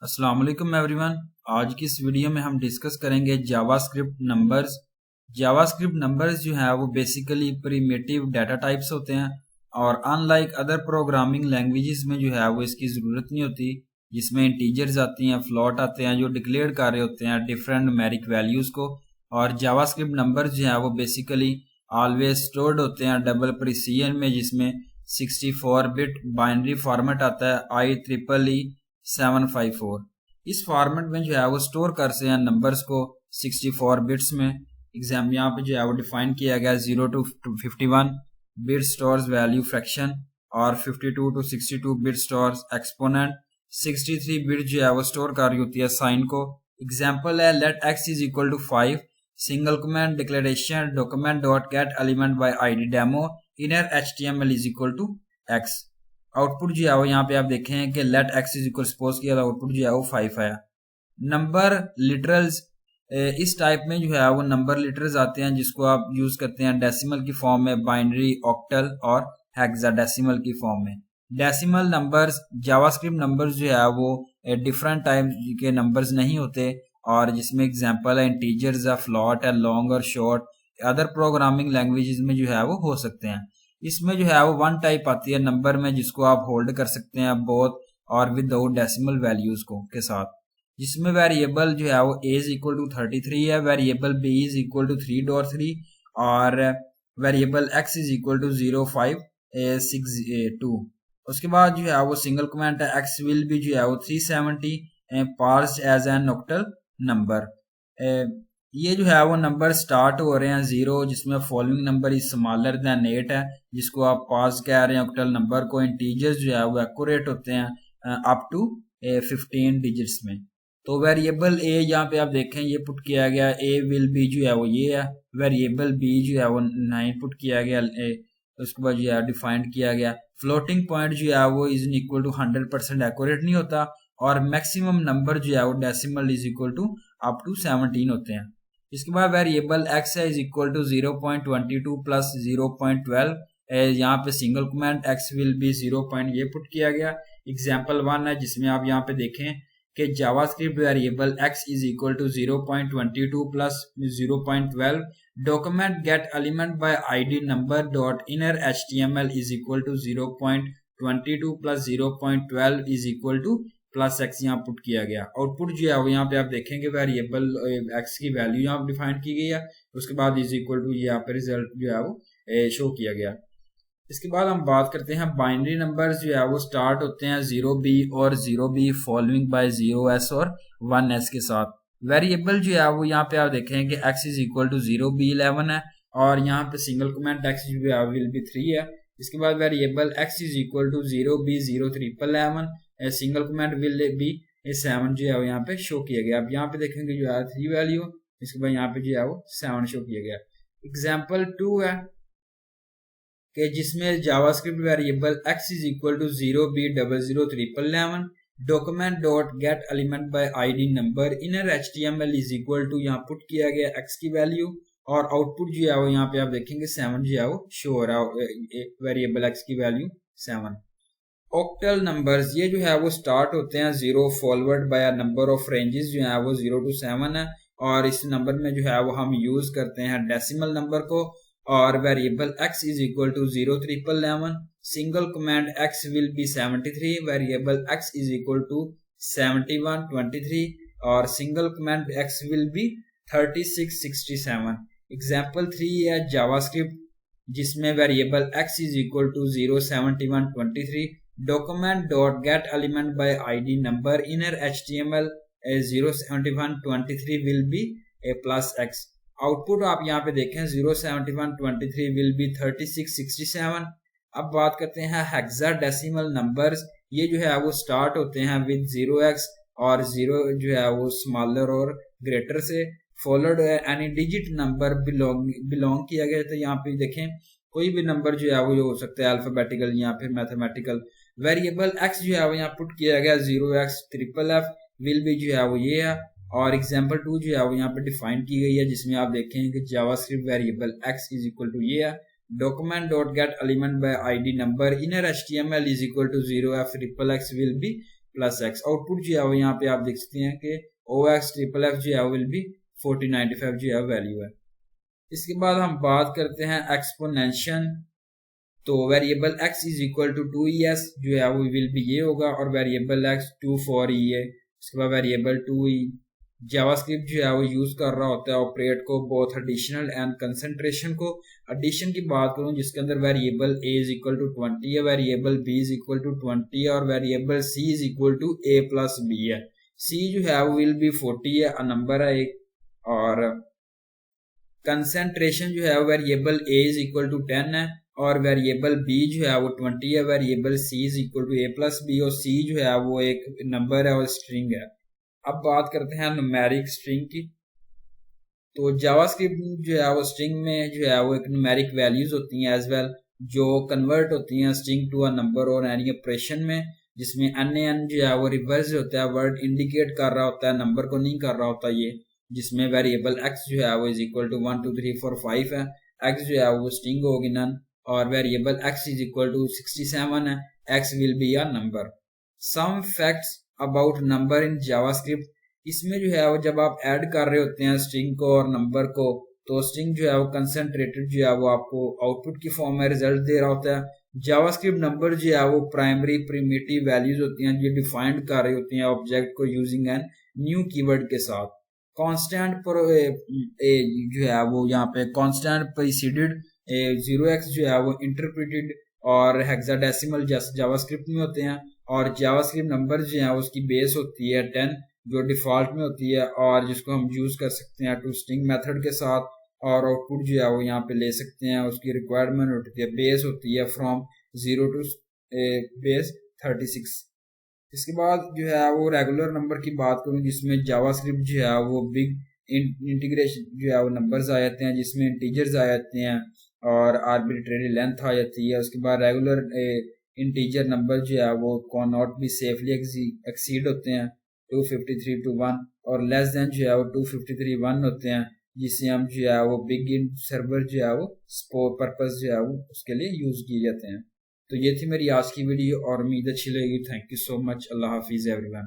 अस्सलाम वालेकुम एवरीवन। आज की इस वीडियो में हम डिस्कस करेंगे जावास्क्रिप्ट नंबर्स। जावास्क्रिप्ट नंबर्स जो है वो बेसिकली प्रिमिटिव डाटा टाइप्स होते हैं और अनलाइक अदर प्रोग्रामिंग लैंग्वेजेस में जो है वो इसकी ज़रूरत नहीं होती, जिसमें इंटीजर्स आती हैं, फ्लोट आते हैं जो डिक्लेयर कर रहे होते हैं डिफरेंट न्यूमेरिक वैल्यूज़ को। और जावास्क्रिप्ट नंबर्स जो है वो बेसिकली ऑलवेज स्टोर्ड होते हैं डबल प्रिसीजन में, जिसमें 64 बिट बाइनरी फॉर्मेट आता है IEEE 754। इस फॉर्मेट में जो है वो स्टोर कर सकते हैं नंबर्स को 64 बिट्स में। एग्जाम यहाँ पे जो है वो डिफाइन किया गया 0 to 51 bit stores value fraction और 52 to 62 bit stores exponent. 63 bit जो है वो स्टोर कर रही होती है साइन को। एग्जाम्पल है let x is equal to 5 single comment declaration document dot get element by ID demo inner HTML is equal to x। Output जो है वो यहाँ पे आप देखें कि let x is equal suppose किया, आउटपुट जो है वो 5 आया। नंबर लिटरल्स, इस टाइप में जो है वो नंबर लिटरल्स आते हैं जिसको आप यूज करते हैं डेसिमल की फॉर्म में, बाइनरी, ऑक्टल और हेक्साडेसिमल की फॉर्म में। डेसिमल नंबर्स, जावास्क्रिप्ट नंबर्स जो है वो डिफरेंट टाइप के नंबर्स नहीं होते, और जिसमें एग्जांपल है इंटीजर्स है, फ्लोट है, लॉन्ग और शॉर्ट। अदर प्रोग्रामिंग लैंग्वेजेस में जो है वो हो सकते हैं। इसमें जो है वो वन टाइप आती है नंबर में जिसको आप होल्ड कर सकते हैं बोथ और विदाउट डेसिमल वैल्यूज को के साथ, जिसमें वेरिएबल जो है वो a इज इक्वल टू 33 है, variable b is equal to 3.3 और variable x is equal to 0.562। उसके बाद जो है वो सिंगल कमेंट है x विल बी जो है वो 370 parsed as an octal number. ये जो है वो नंबर स्टार्ट हो रहे हैं 0, जिसमें following number is smaller than 8 है, जिसको आप पास कह रहे हैं ऑक्टल नंबर को। इंटीजर्स जो है वो एक्यूरेट होते हैं अप टू 15 डिजिट्स में। तो वेरिएबल a यहाँ पे आप देखें ये पुट किया गया, a विल बी जो है वो ये है, वेरिएबल b जो है वो 9 पुट किया गया, उसके बाद जो है डिफाइंड किया गया। फ्लोटिंग पॉइंट जो है वो इज इक्वल टू 100% एक्यूरेट नहीं होता, और मैक्सिमम नंबर जो है वो decimal is equal to up to 17 होते हैं। इसके बाद वेरिएबल x है इज इक्वल टू 0.22 प्लस 0.12। यहाँ पे single comment x will be 0. ये पुट किया गया। एग्जाम्पल 1 है जिसमें आप यहाँ पे देखें कि JavaScript variable x is equal to 0.22 plus 0.12 document get element by ID number dot inner HTML is equal to 0.22 plus 0.12 is equal to plus x यहाँ पुट किया गया। आउटपुट जो है वो यहाँ पे आप देखेंगे वेरिएबल एक्स की वैल्यू यहाँ डिफाइन की गई है, उसके बाद इज इक्वल टू यहाँ पे रिजल्ट जो है वो शो किया गया। इसके बाद हम बात करते हैं बाइनरी नंबर्स जो है वो स्टार्ट होते हैं 0b और 0b फॉलोइंग बाय 0s और 1s के साथ। वेरिएबल जो है वो यहाँ पे आप देखें कि x is equal to 0b 11 है, और यहाँ पे सिंगल कमेंट x जो है विल बी 3 है। इसके बाद variable x is equal to 0b 0 single comment will be 7 जो है यहाँ पे शो किया गया। अब यहाँ पे देखेंगे जो है 3 वैल्यू, इसके बाद यहाँ पे जो है वो 7 शो किया गया। एग्जाम्पल 2 है कि जिसमें JavaScript variable x is equal to 0b 00311 document dot get element by ID number inner HTML is equal to यहाँ पुट किया गया x की वैल्यू, और आउटपुट जो है वो यहाँ पे आप देखेंगे 7 जो है वो शो हो रहा है, वेरिएबल x की वैल्यू 7। ऑक्टल नंबर्स ये जो है वो स्टार्ट होते हैं 0 forward by number of ranges जो है वो 0 to 7 है, और इस नंबर में जो है वो हम यूज करते हैं डेसिमल नंबर को। और variable x is equal to 0 single command x will be 73, variable x is equal to 7123 और single command x will be 3667। Example 3 है जावास्क्रिप्ट जिसमें variable x is equal to 07123 document dot get element by ID number inner HTML 07123 will be a plus x। Output आप यहाँ पे देखें 07123 will be 3667। अब बात करते हैं हेक्साडेसिमल नंबर्स। ये जो है वो स्टार्ट होते हैं विद 0x और 0 जो है वो स्मॉलर और ग्रेटर से, followed any digit number belong किया गया। तो यहाँ पे देखें कोई भी नंबर जो है वो हो सकता है अल्फाबेटिकल या फिर मैथमेटिकल। वेरिएबल x जो है वो यहाँ पुट किया गया 0x FFF विल बी जो है वो ये है, और एग्जाम्पल 2 जो है वो यहाँ पे डिफाइन की गई है जिसमें आप देखें कि JavaScript variable x is equal to ये है document dot get element by ID number inner HTML is equal to 0f XXX will be plus x. Output जो है वो यहाँ पे आप देख सकते हैं कि ओ एक्स ट्रिपल एफ जो है विल बी 4095 जो है वैल्यू है। इसके बाद हम बात करते हैं एक्सपोनेंशियल। तो variable x is equal to 2es जो है वो विल बी ये होगा, और वेरिएबल x 2 for e है। इसके बाद वेरिएबल 2e जावास्क्रिप्ट जो है वो यूज कर रहा होता है ऑपरेट को बोथ एडिशनल एंड कंसंट्रेशन को। एडिशन की बात करूं जिसके अंदर variable a is equal to 20 है, variable b is equal to 20 है, और variable c is equal to a plus b है। c जो है वो विल बी 40 है, नंबर है एक। और कंसंट्रेशन जो है variable a is equal to 10 है, और वेरिएबल b जो है वो 20 है, variable c is equal to a plus b, और c जो है वो एक नंबर है और स्ट्रिंग है। अब बात करते हैं न्यूमेरिक स्ट्रिंग की। तो जावास्क्रिप्ट जो है वो स्ट्रिंग में जो है वो एक न्यूमेरिक वैल्यूज होती हैं एज वेल, जो कन्वर्ट होती हैं स्ट्रिंग टू अ नंबर और एनी ऑपरेशन में, जिसमें एन जो है वो रिवर्स होता है, वर्ड इंडिकेट कर रहा होता है, नंबर को नहीं कर रहा होता ये। जिसमें वेरिएबल x जो है वो इज इक्वल टू 1 2 3 4 5 है, x जो है वो स्ट्रिंग होगी नन, और variable x is equal to 67 है, x will be a number. Some facts about number in JavaScript. इसमें जो है वो जब आप ऐड कर रहे होते हैं स्ट्रिंग को और नंबर को, तो स्ट्रिंग जो है वो कंसंट्रेटेड जो है वो आपको आउटपुट की फॉर्म में रिजल्ट दे रहा होता है। जावास्क्रिप्ट नंबर जो है वो प्राइमरी प्रिमिटिव वैल्यूज होती हैं जो डिफाइंड कर रही होती हैं ऑब्जेक्ट को यूजिंग एन न्यू कीवर्ड के साथ। कांस्टेंट पर जो है वो यहाँ पे कांस्टेंट प्रीसीडेड 0x जो है वो इंटरप्रेटेड और हेक्साडेसिमल जावास्क्रिप्ट में होते हैं, और जावास्क्रिप्ट नंबर जो है उसकी बेस होती है 10 जो डिफॉल्ट में होती है, और जिसको हम यूज कर सकते हैं टू स्ट्रिंग मेथड के साथ, और आउटपुट जो है वो यहाँ पे ले सकते हैं। उसकी रिक्वायरमेंट होती है बेस होती है फ्रॉम 0 टू बेस 36। इसके बाद जो है वो रेगुलर नंबर की बात करूं जिसमें जावास्क्रिप्ट जो है वो बिग इंटीग्रेशन जो है वो नंबर्स आ जाते हैं, जिसमें इंटीजर्स आ जाते हैं और आर्बिट्रेरी लेंथ आ जाती है। उसके बाद रेगुलर इंटीजर नंबर जो है वो can not be safely exceed होते हैं 253 to 1, और लेस देन जो है वो 253 1 होते हैं, जिससे हम जो है वो बिग इन सर्वर जो है वो स्पोर्ट पर्पस जो है वो उसके लिए यूज किए जाते हैं। तो ये थी मेरी आज की वीडियो और उम्मीद अच्छी लगेगी। Thank you so much. Allah Hafiz everyone.